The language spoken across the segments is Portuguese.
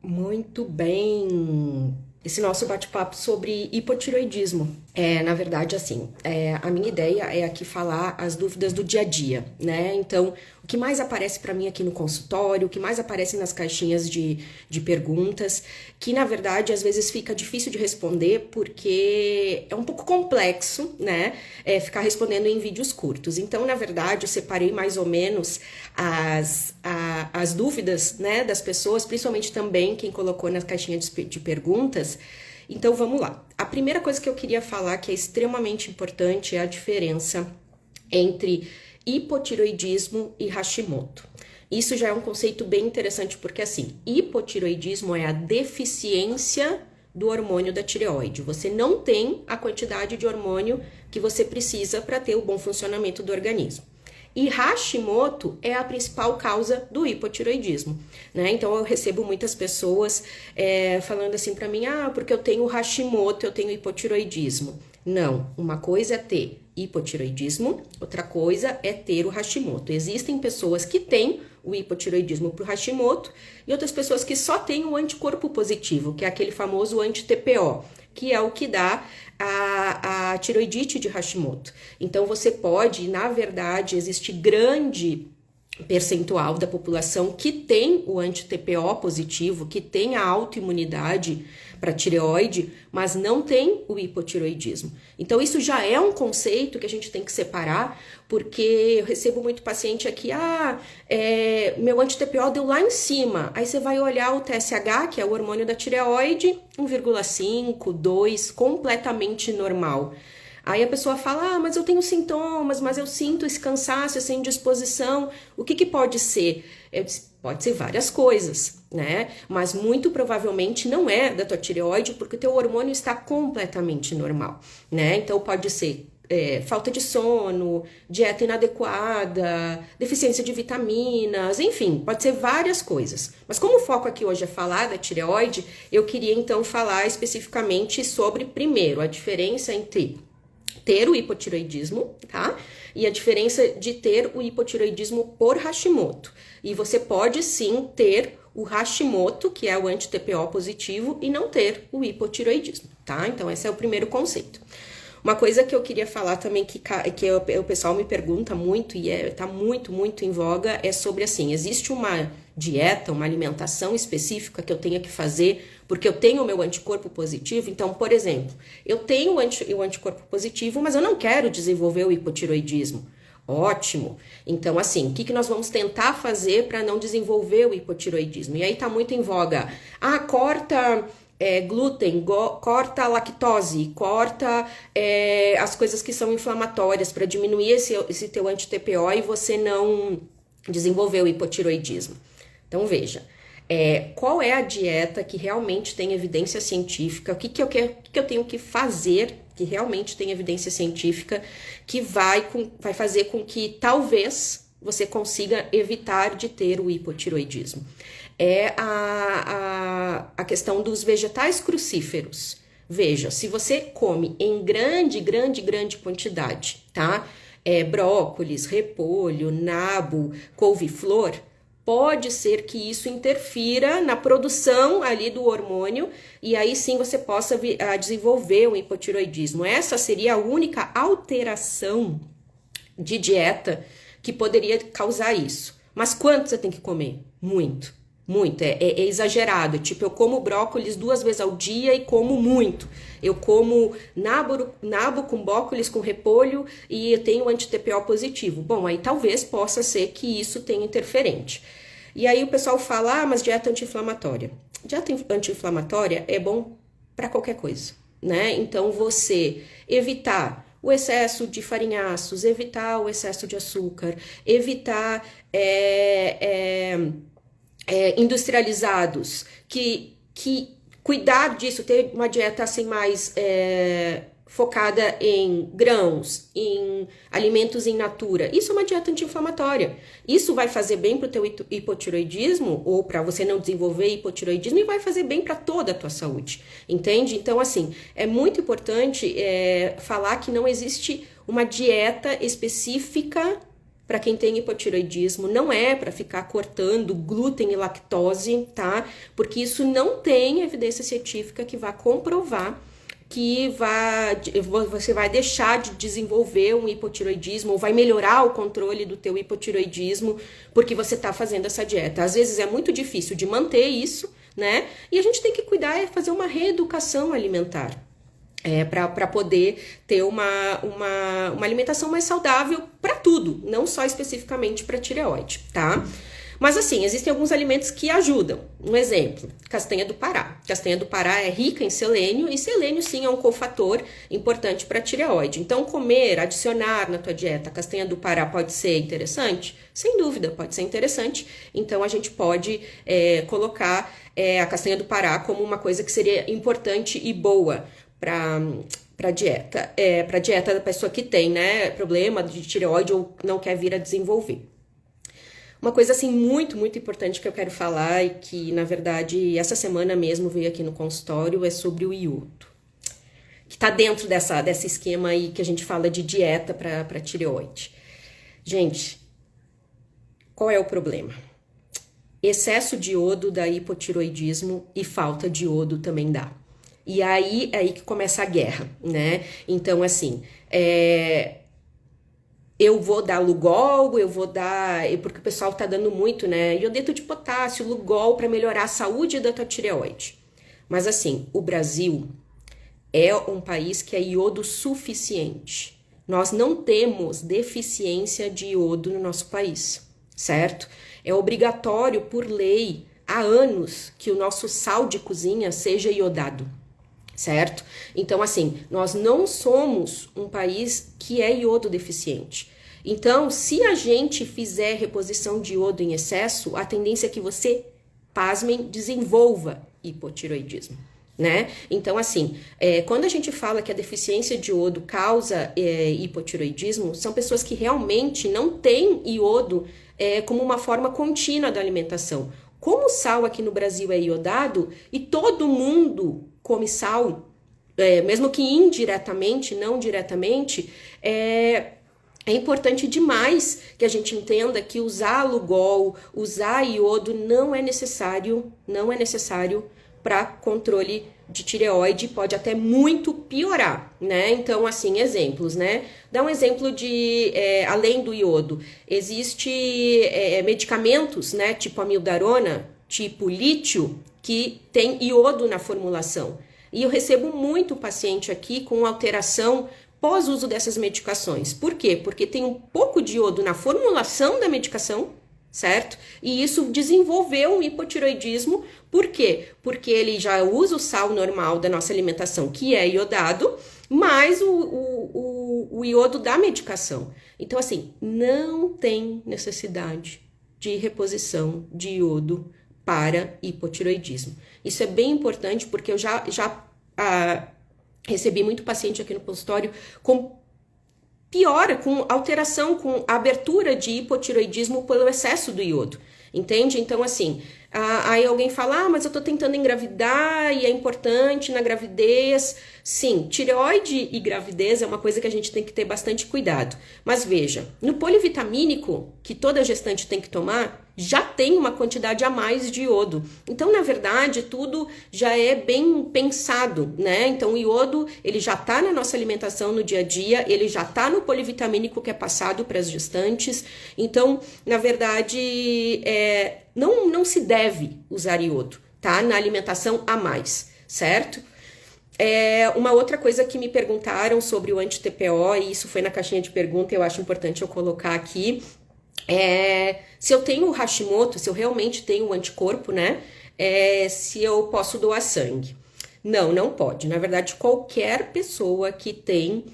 Muito bem. Esse nosso bate-papo sobre hipotireoidismo. Na verdade, assim, a minha ideia é aqui falar as dúvidas do dia a dia, né? Então, o que mais aparece para mim aqui no consultório, o que mais aparece nas caixinhas de perguntas, que na verdade às vezes fica difícil de responder porque é um pouco complexo, né? Ficar respondendo em vídeos curtos. Então, na verdade, eu separei mais ou menos as dúvidas, né, das pessoas, principalmente também quem colocou nas caixinhas de perguntas. Então vamos lá. A primeira coisa que eu queria falar que é extremamente importante é a diferença entre hipotireoidismo e Hashimoto. Isso já é um conceito bem interessante porque assim, hipotireoidismo é a deficiência do hormônio da tireoide. Você não tem a quantidade de hormônio que você precisa para ter o bom funcionamento do organismo. E Hashimoto é a principal causa do hipotireoidismo, né? Então eu recebo muitas pessoas falando assim para mim, porque eu tenho Hashimoto, eu tenho hipotireoidismo. Não, uma coisa é ter hipotireoidismo, outra coisa é ter o Hashimoto. Existem pessoas que têm o hipotireoidismo por Hashimoto e outras pessoas que só têm o anticorpo positivo, que é aquele famoso anti-TPO, que é o que dá a tireoidite de Hashimoto. Então, você pode, na verdade, existe grande percentual da população que tem o anti-TPO positivo, que tem a autoimunidade para tireoide, mas não tem o hipotireoidismo. Então, isso já é um conceito que a gente tem que separar, porque eu recebo muito paciente aqui, meu anti-TPO deu lá em cima. Aí você vai olhar o TSH, que é o hormônio da tireoide, 1,5, 2, completamente normal. Aí a pessoa fala, mas eu tenho sintomas, mas eu sinto esse cansaço, essa indisposição. O que pode ser? Pode ser várias coisas, né? Mas muito provavelmente não é da tua tireoide, porque o teu hormônio está completamente normal, né? Então pode ser falta de sono, dieta inadequada, deficiência de vitaminas, enfim, pode ser várias coisas. Mas como o foco aqui hoje é falar da tireoide, eu queria então falar especificamente sobre, primeiro, a diferença entre ter o hipotireoidismo, tá? E a diferença de ter o hipotireoidismo por Hashimoto. E você pode sim ter o Hashimoto, que é o anti-TPO positivo, e não ter o hipotireoidismo, tá? Então, esse é o primeiro conceito. Uma coisa que eu queria falar também, que o pessoal me pergunta muito, e tá muito, muito em voga, é sobre assim, existe uma dieta, uma alimentação específica que eu tenha que fazer, porque eu tenho o meu anticorpo positivo. Então, por exemplo, eu tenho o anticorpo positivo, mas eu não quero desenvolver o hipotireoidismo. Ótimo. Então, assim, o que nós vamos tentar fazer para não desenvolver o hipotireoidismo? E aí tá muito em voga. Corta glúten, corta lactose, corta as coisas que são inflamatórias para diminuir esse teu anti-TPO e você não desenvolver o hipotireoidismo. Então, veja, qual é a dieta que realmente tem evidência científica, o que eu tenho que fazer que realmente tem evidência científica que vai fazer com que talvez você consiga evitar de ter o hipotireoidismo. É a questão dos vegetais crucíferos. Veja, se você come em grande quantidade, tá? Brócolis, repolho, nabo, couve-flor, pode ser que isso interfira na produção ali do hormônio e aí sim você possa desenvolver o hipotireoidismo. Essa seria a única alteração de dieta que poderia causar isso. Mas quanto você tem que comer? Muito. Muito, é exagerado. Tipo, eu como brócolis 2 vezes ao dia e como muito. Eu como nabo com brócolis, com repolho e eu tenho anti-TPO positivo. Bom, aí talvez possa ser que isso tenha interferente. E aí o pessoal fala, mas dieta anti-inflamatória. Dieta anti-inflamatória é bom para qualquer coisa, né? Então, você evitar o excesso de farinhaços, evitar o excesso de açúcar, evitar industrializados, que cuidar disso, ter uma dieta assim mais focada em grãos, em alimentos in natura. Isso é uma dieta anti-inflamatória. Isso vai fazer bem para o teu hipotireoidismo ou para você não desenvolver hipotireoidismo e vai fazer bem para toda a tua saúde, entende? Então, assim, é muito importante falar que não existe uma dieta específica para quem tem hipotireoidismo, não é para ficar cortando glúten e lactose, tá? Porque isso não tem evidência científica que vá comprovar que você vai deixar de desenvolver um hipotireoidismo ou vai melhorar o controle do teu hipotireoidismo porque você está fazendo essa dieta. Às vezes é muito difícil de manter isso, né? E a gente tem que cuidar e fazer uma reeducação alimentar. Para poder ter uma alimentação mais saudável para tudo, não só especificamente para tireoide, tá? Mas assim, existem alguns alimentos que ajudam. Um exemplo, castanha do Pará. Castanha do Pará é rica em selênio e selênio sim é um cofator importante para tireoide. Então comer, adicionar na tua dieta castanha do Pará pode ser interessante? Sem dúvida, pode ser interessante. Então a gente pode colocar a castanha do Pará como uma coisa que seria importante e boa para dieta, para dieta da pessoa que tem, né, problema de tireoide ou não quer vir a desenvolver. Uma coisa assim muito, muito importante que eu quero falar e que, na verdade, essa semana mesmo veio aqui no consultório é sobre o iodo, que tá dentro desse esquema aí que a gente fala de dieta para tireoide. Gente, qual é o problema? Excesso de iodo dá hipotireoidismo e falta de iodo também dá. E aí é aí que começa a guerra, né? Então, assim, eu vou dar Lugol, eu vou dar... Porque o pessoal tá dando muito, né? Iodeto de potássio, Lugol, para melhorar a saúde da tua tireoide. Mas, assim, o Brasil é um país que é iodo suficiente. Nós não temos deficiência de iodo no nosso país, certo? É obrigatório, por lei, há anos, que o nosso sal de cozinha seja iodado. Certo? Então, assim, nós não somos um país que é iodo deficiente. Então, se a gente fizer reposição de iodo em excesso, a tendência é que você, pasmem, desenvolva hipotireoidismo, né? Então, assim, quando a gente fala que a deficiência de iodo causa hipotireoidismo, são pessoas que realmente não têm iodo como uma forma contínua da alimentação. Como o sal aqui no Brasil é iodado e todo mundo come sal, mesmo que indiretamente, não diretamente, é importante demais que a gente entenda que usar Lugol, usar iodo não é necessário para controle de tireoide, pode até muito piorar, né? Então, assim, exemplos, né? Dá um exemplo de, além do iodo, existe medicamentos, né? Tipo amiodarona, tipo lítio, que tem iodo na formulação. E eu recebo muito paciente aqui com alteração pós-uso dessas medicações. Por quê? Porque tem um pouco de iodo na formulação da medicação, certo? E isso desenvolveu um hipotireoidismo. Por quê? Porque ele já usa o sal normal da nossa alimentação, que é iodado, mais o iodo da medicação. Então, assim, não tem necessidade de reposição de iodo para hipotireoidismo. Isso é bem importante porque eu já recebi muito paciente aqui no consultório com piora, com alteração, com abertura de hipotireoidismo pelo excesso do iodo, entende? Então, assim, aí alguém fala, mas eu tô tentando engravidar e é importante na gravidez. Sim, tireoide e gravidez é uma coisa que a gente tem que ter bastante cuidado. Mas veja, no polivitamínico, que toda gestante tem que tomar, já tem uma quantidade a mais de iodo. Então, na verdade, tudo já é bem pensado, né? Então, o iodo, ele já tá na nossa alimentação no dia a dia, ele já tá no polivitamínico que é passado para as gestantes. Então, na verdade, não se deve usar iodo, tá? Na alimentação a mais, certo? Uma outra coisa que me perguntaram sobre o anti-TPO, e isso foi na caixinha de pergunta, eu acho importante eu colocar aqui, se eu tenho Hashimoto, se eu realmente tenho o anticorpo, né? Se eu posso doar sangue. Não pode. Na verdade, qualquer pessoa que tem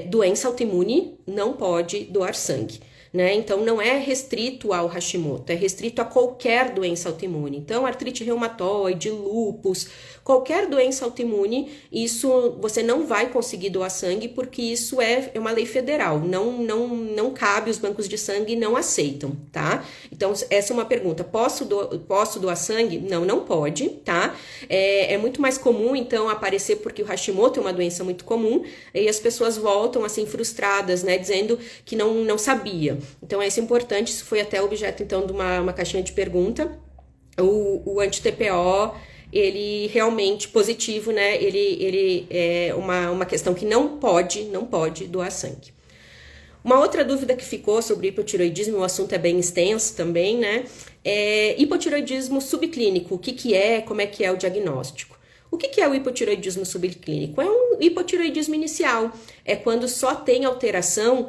doença autoimune não pode doar sangue. né? Então, não é restrito ao Hashimoto, é restrito a qualquer doença autoimune. Então, artrite reumatoide, lúpus, qualquer doença autoimune, isso você não vai conseguir doar sangue, porque isso é uma lei federal, não cabe, os bancos de sangue não aceitam, tá? Então, essa é uma pergunta, posso doar sangue? Não, não pode, tá? É muito mais comum, então, aparecer porque o Hashimoto é uma doença muito comum, e as pessoas voltam, assim, frustradas, né, dizendo que não sabia. Então, isso é importante, isso foi até objeto, então, de uma caixinha de pergunta. O anti-TPO, ele realmente positivo, né, ele é uma questão que não pode doar sangue. Uma outra dúvida que ficou sobre hipotireoidismo, o assunto é bem extenso também, né, é hipotireoidismo subclínico, o que é, como é que é o diagnóstico? O que é o hipotireoidismo subclínico? É um hipotireoidismo inicial, é quando só tem alteração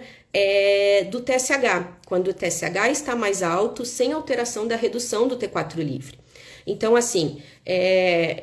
do TSH, quando o TSH está mais alto, sem alteração da redução do T4 livre. Então, assim,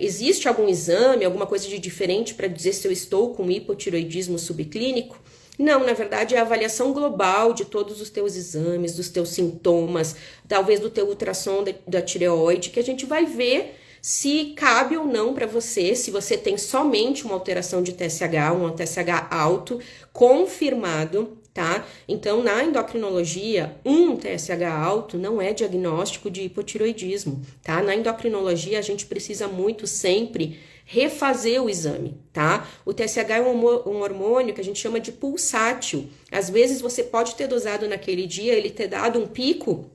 existe algum exame, alguma coisa de diferente para dizer se eu estou com hipotireoidismo subclínico? Não, na verdade é a avaliação global de todos os teus exames, dos teus sintomas, talvez do teu ultrassom da tireoide, que a gente vai ver se cabe ou não para você, se você tem somente uma alteração de TSH, um TSH alto, confirmado, tá? Então, na endocrinologia, um TSH alto não é diagnóstico de hipotireoidismo, tá? Na endocrinologia, a gente precisa muito sempre refazer o exame, tá? O TSH é um hormônio que a gente chama de pulsátil. Às vezes, você pode ter dosado naquele dia, ele ter dado um pico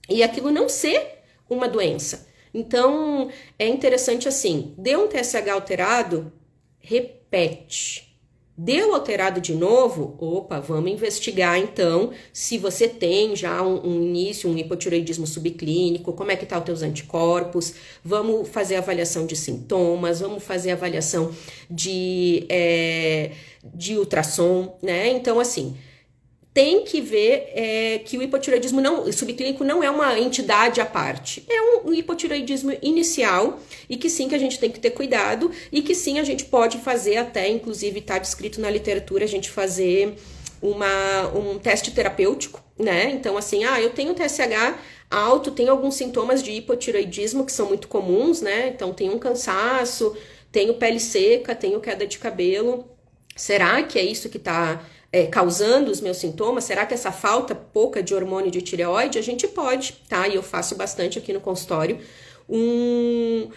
e aquilo não ser uma doença. Então, é interessante assim, deu um TSH alterado, repete. Deu alterado de novo? Opa, vamos investigar então se você tem já um início, um hipotireoidismo subclínico, como é que tá os teus anticorpos, vamos fazer avaliação de sintomas, vamos fazer avaliação de ultrassom, né? Então, assim, tem que ver que o hipotireoidismo subclínico não é uma entidade à parte. É um hipotireoidismo inicial e que sim, que a gente tem que ter cuidado e que sim, a gente pode fazer até, inclusive está descrito na literatura, a gente fazer um teste terapêutico, né? Então, assim, eu tenho TSH alto, tenho alguns sintomas de hipotireoidismo que são muito comuns, né? Então, tenho um cansaço, tenho pele seca, tenho queda de cabelo. Será que é isso que está causando os meus sintomas? Será que essa falta pouca de hormônio de tireoide? A gente pode, tá? E eu faço bastante aqui no consultório um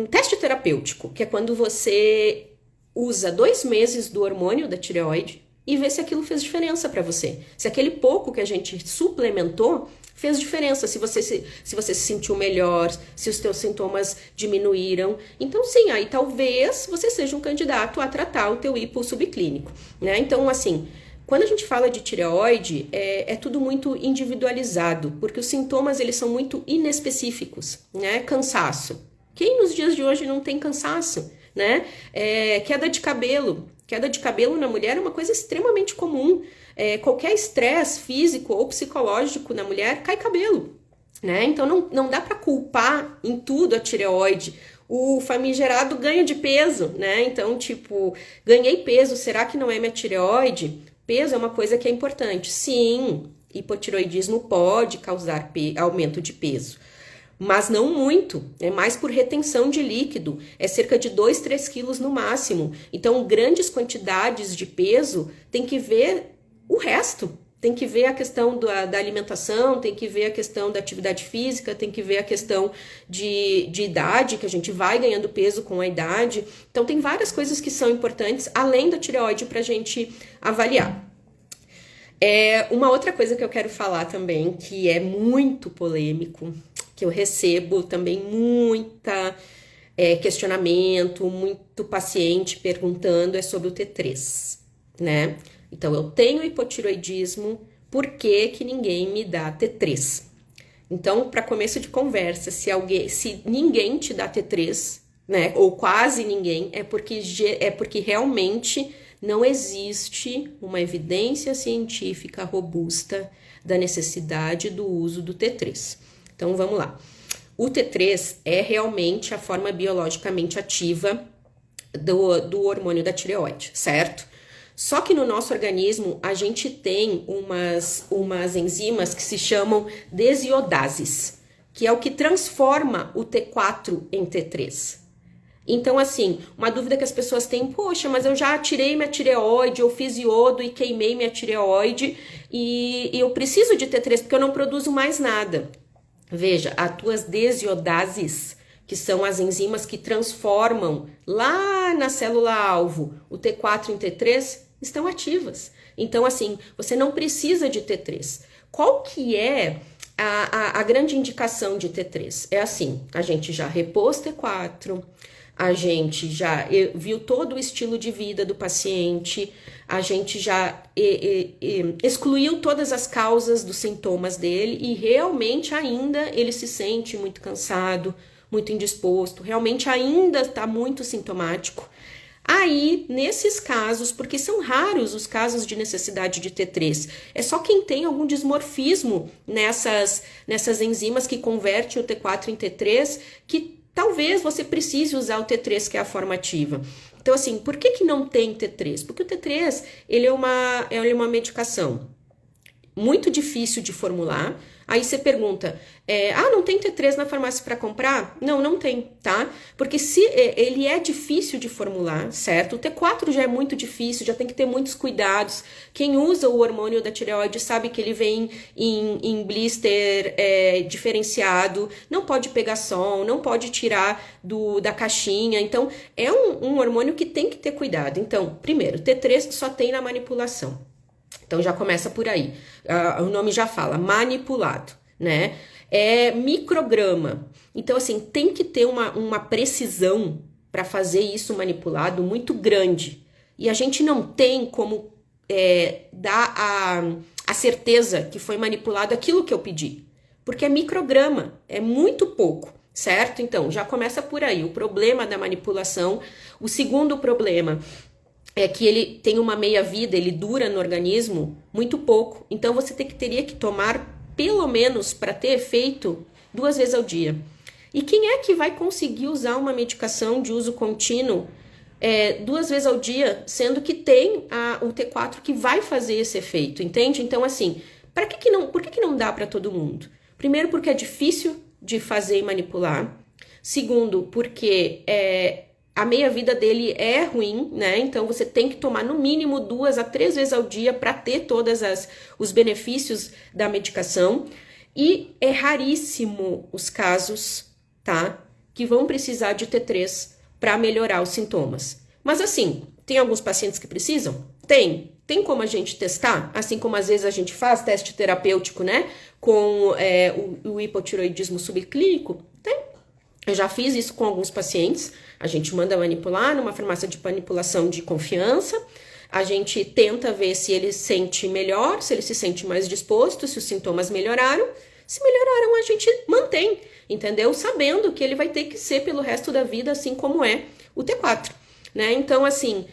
teste terapêutico, que é quando você usa 2 meses do hormônio da tireoide e vê se aquilo fez diferença para você. Se aquele pouco que a gente suplementou fez diferença, se você se sentiu melhor, se os teus sintomas diminuíram. Então, sim, aí talvez você seja um candidato a tratar o teu hipo subclínico, né? Então, assim, quando a gente fala de tireoide, é tudo muito individualizado, porque os sintomas, eles são muito inespecíficos, né? Cansaço. Quem nos dias de hoje não tem cansaço, né? Queda de cabelo. Queda de cabelo na mulher é uma coisa extremamente comum. Qualquer estresse físico ou psicológico na mulher, cai cabelo, né? Então, não dá para culpar em tudo a tireoide. O famigerado ganho de peso, né? Então, tipo, ganhei peso, será que não é minha tireoide? Peso é uma coisa que é importante. Sim, hipotireoidismo pode causar aumento de peso, mas não muito, é mais por retenção de líquido, é cerca de 2, 3 quilos no máximo. Então, grandes quantidades de peso, tem que ver o resto, tem que ver a questão da alimentação, tem que ver a questão da atividade física, tem que ver a questão de idade, que a gente vai ganhando peso com a idade. Então, tem várias coisas que são importantes, além da tireoide, para a gente avaliar. Uma outra coisa que eu quero falar também, que é muito polêmico, que eu recebo também muita questionamento, muito paciente perguntando, é sobre o T3, né? Então, eu tenho hipotireoidismo, por que que ninguém me dá T3? Então, para começo de conversa, se ninguém te dá T3, né, ou quase ninguém, é porque realmente não existe uma evidência científica robusta da necessidade do uso do T3. Então, vamos lá. O T3 é realmente a forma biologicamente ativa do hormônio da tireoide, certo? Só que no nosso organismo a gente tem umas enzimas que se chamam desiodases, que é o que transforma o T4 em T3. Então, assim, uma dúvida que as pessoas têm, poxa, mas eu já tirei minha tireoide, eu fiz iodo e queimei minha tireoide e eu preciso de T3 porque eu não produzo mais nada. Veja, as tuas desiodases, que são as enzimas que transformam lá na célula-alvo o T4 em T3, estão ativas. Então, assim, você não precisa de T3. Qual que é a grande indicação de T3? É assim, a gente já repôs T4, a gente já viu todo o estilo de vida do paciente, a gente já excluiu todas as causas dos sintomas dele e realmente ainda ele se sente muito cansado, muito indisposto, realmente ainda está muito sintomático. Aí, nesses casos, porque são raros os casos de necessidade de T3, é só quem tem algum dismorfismo nessas enzimas que convertem o T4 em T3 que talvez você precise usar o T3, que é a forma ativa. Então, assim, por que não tem T3? Porque o T3, ele é uma medicação muito difícil de formular. Aí você pergunta, não tem T3 na farmácia para comprar? Não, não tem, tá? Porque se ele é difícil de formular, certo? O T4 já é muito difícil, já tem que ter muitos cuidados. Quem usa o hormônio da tireoide sabe que ele vem em blister diferenciado, não pode pegar som, não pode tirar da caixinha. Então, é um hormônio que tem que ter cuidado. Então, primeiro, T3 só tem na manipulação. Então já começa por aí, o nome já fala, manipulado, né? É micrograma, então assim, tem que ter uma precisão para fazer isso manipulado muito grande. E a gente não tem como dar a certeza que foi manipulado aquilo que eu pedi, porque é micrograma, é muito pouco, certo? Então já começa por aí, o problema da manipulação. O segundo problema é que ele tem uma meia-vida, ele dura no organismo muito pouco. Então, você teria que tomar, pelo menos, para ter efeito, 2 vezes ao dia. E quem é que vai conseguir usar uma medicação de uso contínuo 2 vezes ao dia, sendo que tem o T4 que vai fazer esse efeito, entende? Então, assim, por que não dá para todo mundo? Primeiro, porque é difícil de fazer e manipular. Segundo, porque a meia-vida dele é ruim, né? Então você tem que tomar no mínimo 2 a 3 vezes ao dia para ter todos os benefícios da medicação. E é raríssimo os casos, tá? Que vão precisar de T3 para melhorar os sintomas. Mas assim, tem alguns pacientes que precisam? Tem. Tem como a gente testar? Assim como às vezes a gente faz teste terapêutico, né? Com o hipotiroidismo subclínico? Tem. Eu já fiz isso com alguns pacientes. A gente manda manipular numa farmácia de manipulação de confiança. A gente tenta ver se ele se sente melhor, se ele se sente mais disposto, se os sintomas melhoraram. Se melhoraram, a gente mantém, entendeu? Sabendo que ele vai ter que ser pelo resto da vida, assim como é o T4, né? Então, assim,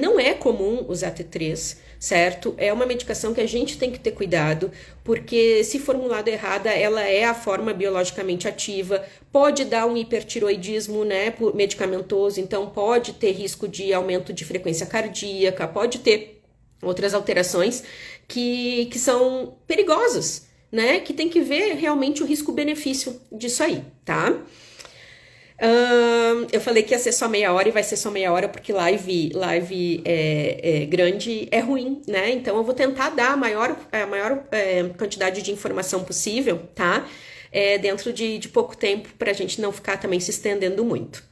não é comum usar T3, certo? É uma medicação que a gente tem que ter cuidado, porque se formulada errada, ela é a forma biologicamente ativa, pode dar um hipertiroidismo, né, medicamentoso, então pode ter risco de aumento de frequência cardíaca, pode ter outras alterações que são perigosas, né, que tem que ver realmente o risco-benefício disso aí, tá? Eu falei que ia ser só meia hora e vai ser só meia hora porque live grande é ruim, né? Então eu vou tentar dar a maior quantidade de informação possível, tá? Dentro de pouco tempo para a gente não ficar também se estendendo muito.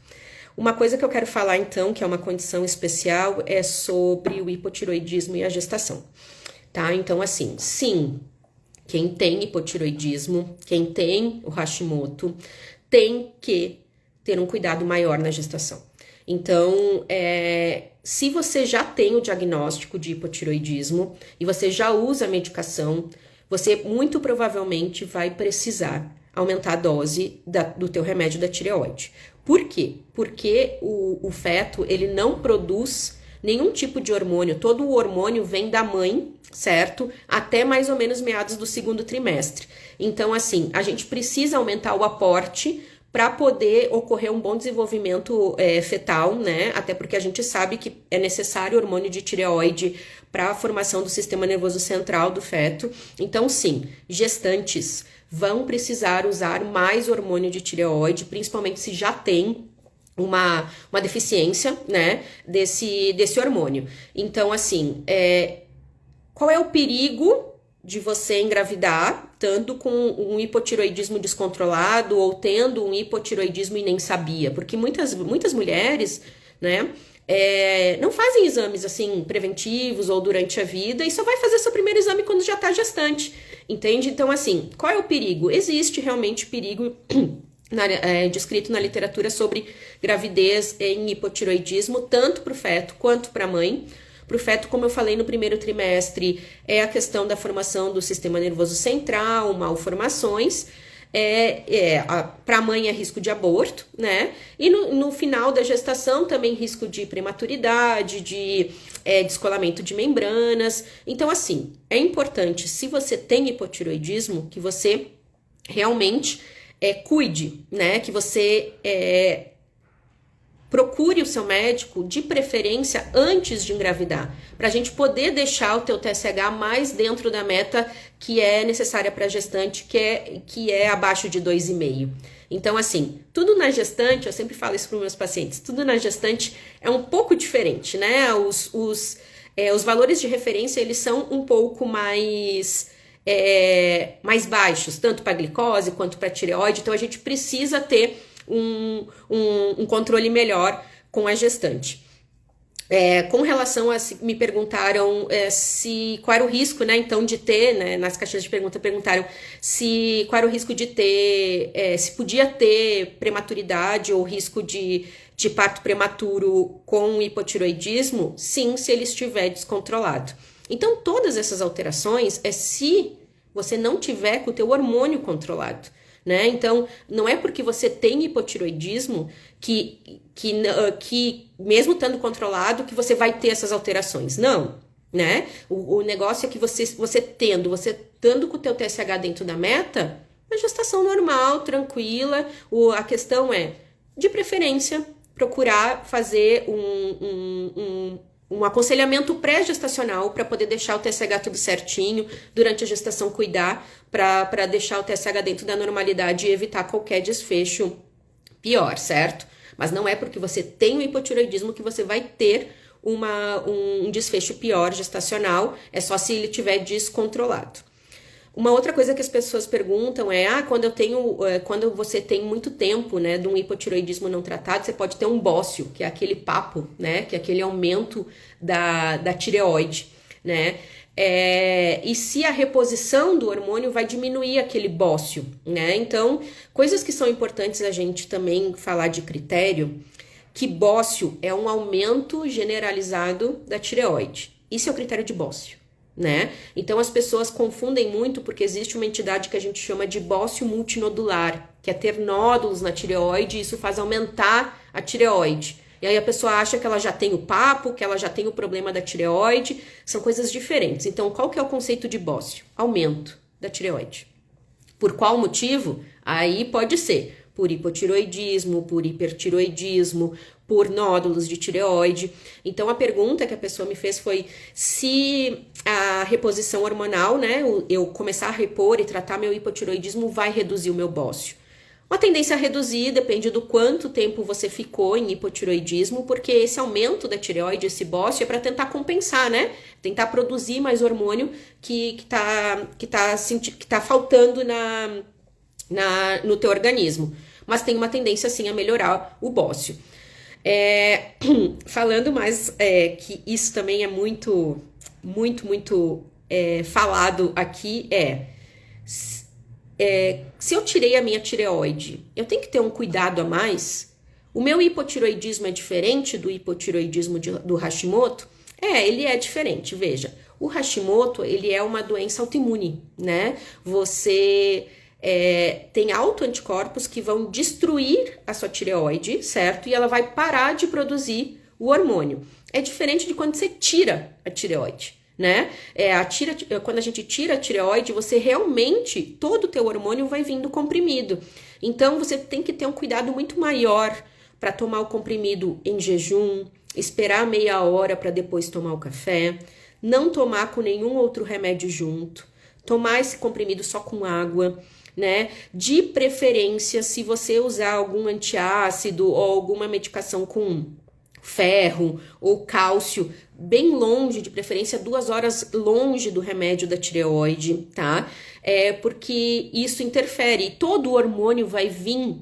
Uma coisa que eu quero falar então, que é uma condição especial, é sobre o hipotiroidismo e a gestação, tá? Então assim, sim, quem tem hipotiroidismo, quem tem o Hashimoto, tem que ter um cuidado maior na gestação. Então, se você já tem o diagnóstico de hipotiroidismo e você já usa a medicação, você muito provavelmente vai precisar aumentar a dose do teu remédio da tireoide. Por quê? Porque o feto, ele não produz nenhum tipo de hormônio, todo o hormônio vem da mãe, certo? Até mais ou menos meados do 2º trimestre. Então, assim, a gente precisa aumentar o aporte para poder ocorrer um bom desenvolvimento fetal, né? Até porque a gente sabe que é necessário hormônio de tireoide para a formação do sistema nervoso central do feto. Então, sim, gestantes vão precisar usar mais hormônio de tireoide, principalmente se já tem uma deficiência, né, desse hormônio. Então, assim, qual é o perigo de você engravidar, tanto com um hipotiroidismo descontrolado ou tendo um hipotiroidismo e nem sabia? Porque muitas mulheres, né, não fazem exames assim preventivos ou durante a vida e só vai fazer seu primeiro exame quando já tá gestante, entende? Então, assim, qual é o perigo? Existe realmente perigo descrito na literatura sobre gravidez em hipotiroidismo, tanto para o feto quanto para a mãe. Para o feto, como eu falei no primeiro trimestre, é a questão da formação do sistema nervoso central, malformações. Para a mãe é risco de aborto, né? E no final da gestação também risco de prematuridade, de descolamento de membranas. Então, assim, é importante, se você tem hipotiroidismo, que você realmente cuide, né? Que você procure o seu médico, de preferência, antes de engravidar, para a gente poder deixar o teu TSH mais dentro da meta que é necessária para a gestante, que é abaixo de 2,5. Então, assim, tudo na gestante, eu sempre falo isso para os meus pacientes, tudo na gestante é um pouco diferente, né? Os valores de referência, eles são um pouco mais baixos, tanto para glicose quanto para tireoide, então a gente precisa ter um controle melhor com a gestante. Com relação a, me perguntaram qual era o risco, né, então, de ter, né, nas caixinhas de pergunta perguntaram qual era o risco de ter, se podia ter prematuridade ou risco de parto prematuro com hipotiroidismo. Sim, se ele estiver descontrolado. Então, todas essas alterações se você não tiver com o teu hormônio controlado, né? Então, não é porque você tem hipotiroidismo que mesmo estando controlado, que você vai ter essas alterações. Não, né? O negócio é que você estando com o teu TSH dentro da meta, a gestação normal, tranquila. A questão é, de preferência, procurar fazer um aconselhamento pré-gestacional para poder deixar o TSH tudo certinho, durante a gestação cuidar para deixar o TSH dentro da normalidade e evitar qualquer desfecho pior, certo? Mas não é porque você tem o hipotiroidismo que você vai ter um desfecho pior gestacional, é só se ele estiver descontrolado. Uma outra coisa que as pessoas perguntam é, quando você tem muito tempo, né, de um hipotiroidismo não tratado, você pode ter um bócio, que é aquele papo, né, que é aquele aumento da tireoide, né, e se a reposição do hormônio vai diminuir aquele bócio, né, então, coisas que são importantes a gente também falar de critério, que bócio é um aumento generalizado da tireoide, isso é o critério de bócio. Né? Então as pessoas confundem muito porque existe uma entidade que a gente chama de bócio multinodular, que é ter nódulos na tireoide e isso faz aumentar a tireoide. E aí a pessoa acha que ela já tem o papo, que ela já tem o problema da tireoide, são coisas diferentes. Então qual que é o conceito de bócio? Aumento da tireoide. Por qual motivo? Aí pode ser por hipotiroidismo, por hipertiroidismo, por nódulos de tireoide. Então, a pergunta que a pessoa me fez foi se a reposição hormonal, né, eu começar a repor e tratar meu hipotiroidismo vai reduzir o meu bócio. Uma tendência a reduzir depende do quanto tempo você ficou em hipotiroidismo, porque esse aumento da tireoide, esse bócio, é para tentar compensar, né? Tentar produzir mais hormônio que tá faltando no teu organismo. Mas tem uma tendência, sim, a melhorar o bócio. Falando mais, que isso também é muito falado aqui, se eu tirei a minha tireoide, eu tenho que ter um cuidado a mais? O meu hipotiroidismo é diferente do hipotiroidismo do Hashimoto? Ele é diferente, veja. O Hashimoto, ele é uma doença autoimune, né? Você tem autoanticorpos que vão destruir a sua tireoide, certo? E ela vai parar de produzir o hormônio. É diferente de quando você tira a tireoide, né? Quando a gente tira a tireoide, você realmente, todo o teu hormônio vai vindo comprimido. Então, você tem que ter um cuidado muito maior para tomar o comprimido em jejum, esperar meia hora para depois tomar o café, não tomar com nenhum outro remédio junto, tomar esse comprimido só com água, né? De preferência, se você usar algum antiácido ou alguma medicação com ferro ou cálcio, bem longe, de preferência 2 horas longe do remédio da tireoide, tá? Porque isso interfere e todo o hormônio vai vir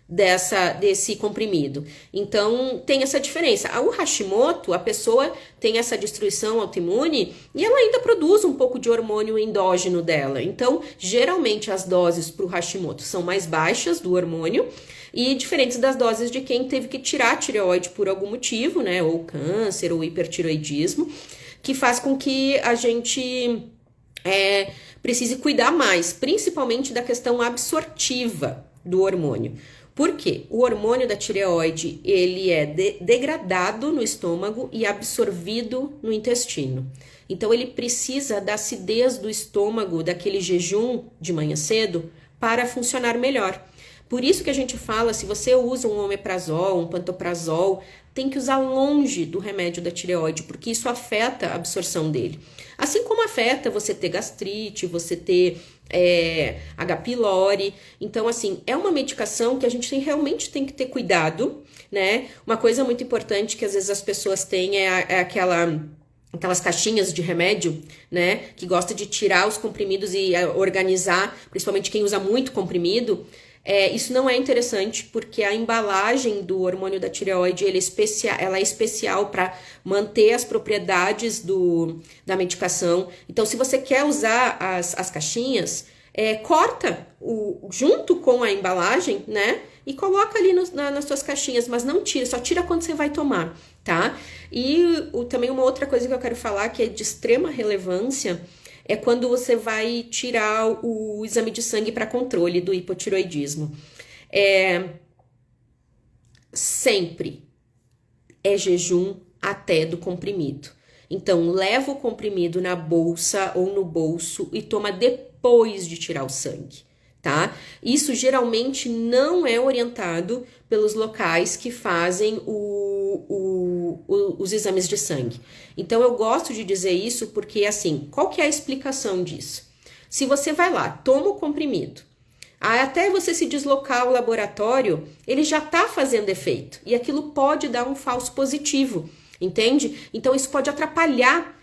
desse comprimido. Então, tem essa diferença. O Hashimoto, a pessoa tem essa destruição autoimune e ela ainda produz um pouco de hormônio endógeno dela. Então, geralmente as doses para o Hashimoto são mais baixas do hormônio e diferentes das doses de quem teve que tirar a tireoide por algum motivo, né? Ou câncer, ou hipertireoidismo, que faz com que a gente precise cuidar mais, principalmente da questão absortiva do hormônio. Por quê? O hormônio da tireoide, ele é degradado no estômago e absorvido no intestino. Então, ele precisa da acidez do estômago, daquele jejum de manhã cedo, para funcionar melhor. Por isso que a gente fala, se você usa um omeprazol, um pantoprazol, tem que usar longe do remédio da tireoide, porque isso afeta a absorção dele. Assim como afeta você ter gastrite, você ter H. pylori. Então, assim, é uma medicação que a gente realmente tem que ter cuidado, né? Uma coisa muito importante que às vezes as pessoas têm é aquelas caixinhas de remédio, né? Que gosta de tirar os comprimidos e organizar, principalmente quem usa muito comprimido. Isso não é interessante porque a embalagem do hormônio da tireoide ela é especial para manter as propriedades da medicação. Então, se você quer usar as caixinhas, corta junto com a embalagem, né? E coloca ali nas suas caixinhas, mas não tira, só tira quando você vai tomar, tá? E também uma outra coisa que eu quero falar que é de extrema relevância é quando você vai tirar o exame de sangue para controle do hipotireoidismo. Sempre é jejum até do comprimido. Então, leva o comprimido na bolsa ou no bolso e toma depois de tirar o sangue, tá? Isso geralmente não é orientado pelos locais que fazem os exames de sangue. Então, eu gosto de dizer isso porque, assim, qual que é a explicação disso? Se você vai lá, toma o comprimido, até você se deslocar ao laboratório, ele já está fazendo efeito e aquilo pode dar um falso positivo, entende? Então, isso pode atrapalhar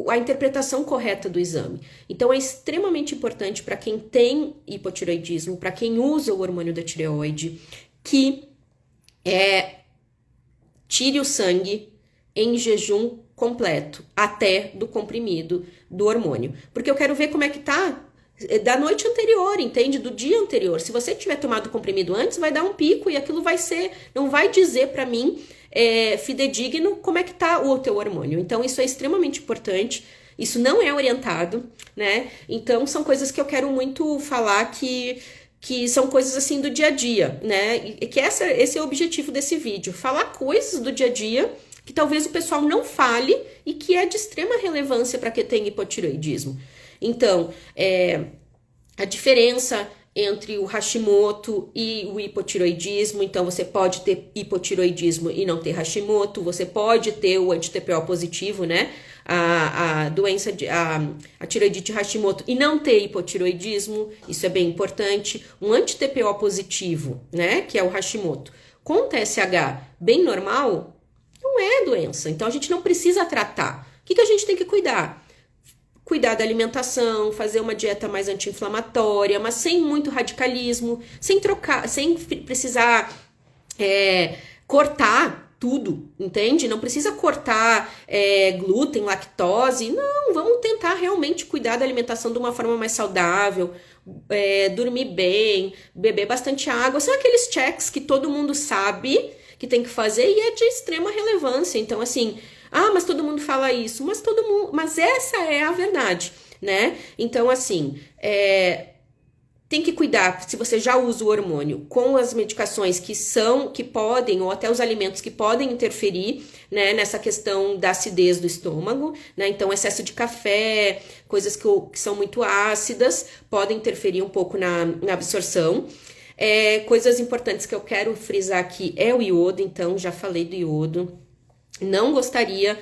a interpretação correta do exame. Então, é extremamente importante para quem tem hipotireoidismo, para quem usa o hormônio da tireoide, que tire o sangue em jejum completo, até do comprimido do hormônio. Porque eu quero ver como é que tá da noite anterior, entende? Do dia anterior. Se você tiver tomado o comprimido antes, vai dar um pico e aquilo não vai dizer para mim fidedigno como é que tá o teu hormônio. Então, isso é extremamente importante. Isso não é orientado, né? Então, são coisas que eu quero muito falar que são coisas assim do dia a dia, né? E que esse é o objetivo desse vídeo, falar coisas do dia a dia que talvez o pessoal não fale e que é de extrema relevância para quem tem hipotireoidismo. Então, a diferença entre o Hashimoto e o hipotireoidismo. Então, você pode ter hipotireoidismo e não ter Hashimoto, você pode ter o anti-TPO positivo, né? A doença a tireoidite Hashimoto e não ter hipotireoidismo, isso é bem importante. Um anti-TPO positivo, né? Que é o Hashimoto, com TSH bem normal, não é doença. Então, a gente não precisa tratar. O que a gente tem que cuidar? Cuidar da alimentação, fazer uma dieta mais anti-inflamatória, mas sem muito radicalismo, sem precisar cortar tudo, entende? Não precisa cortar glúten, lactose, não, vamos tentar realmente cuidar da alimentação de uma forma mais saudável, dormir bem, beber bastante água, são aqueles checks que todo mundo sabe que tem que fazer e é de extrema relevância. Então, assim, mas todo mundo fala isso, mas essa é a verdade, né? Então, assim, tem que cuidar, se você já usa o hormônio, com as medicações que podem, ou até os alimentos que podem interferir, né, nessa questão da acidez do estômago, né? Então, excesso de café, coisas que são muito ácidas, podem interferir um pouco na absorção. Coisas importantes que eu quero frisar aqui é o iodo, então já falei do iodo. Não gostaria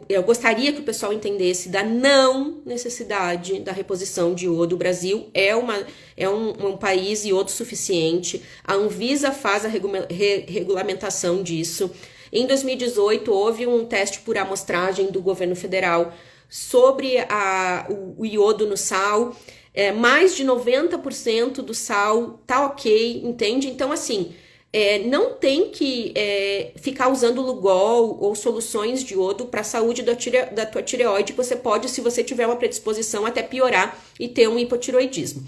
eu gostaria que o pessoal entendesse da não necessidade da reposição de iodo. O Brasil é um país iodo suficiente. A Anvisa faz a regulamentação disso. Em 2018, houve um teste por amostragem do governo federal sobre o iodo no sal. Mais de 90% do sal tá ok, entende? Então, assim, não tem que ficar usando Lugol ou soluções de iodo para a saúde da tua tireoide. Você pode, se você tiver uma predisposição, até piorar e ter um hipotiroidismo.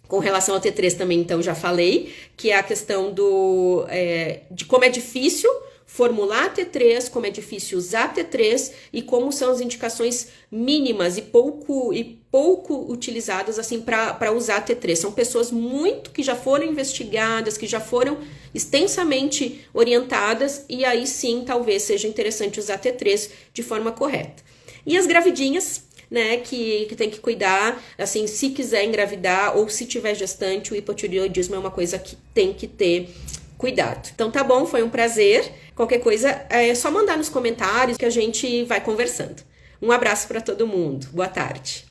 Com relação ao T3 também, então, já falei, que é a questão de como é difícil formular T3, como é difícil usar T3 e como são as indicações mínimas e pouco utilizadas assim para usar T3. São pessoas que já foram investigadas, que já foram extensamente orientadas e aí sim talvez seja interessante usar T3 de forma correta. E as gravidinhas, né, que tem que cuidar, assim, se quiser engravidar ou se tiver gestante, o hipotireoidismo é uma coisa que tem que ter cuidado. Então tá bom, foi um prazer. Qualquer coisa é só mandar nos comentários que a gente vai conversando. Um abraço para todo mundo. Boa tarde.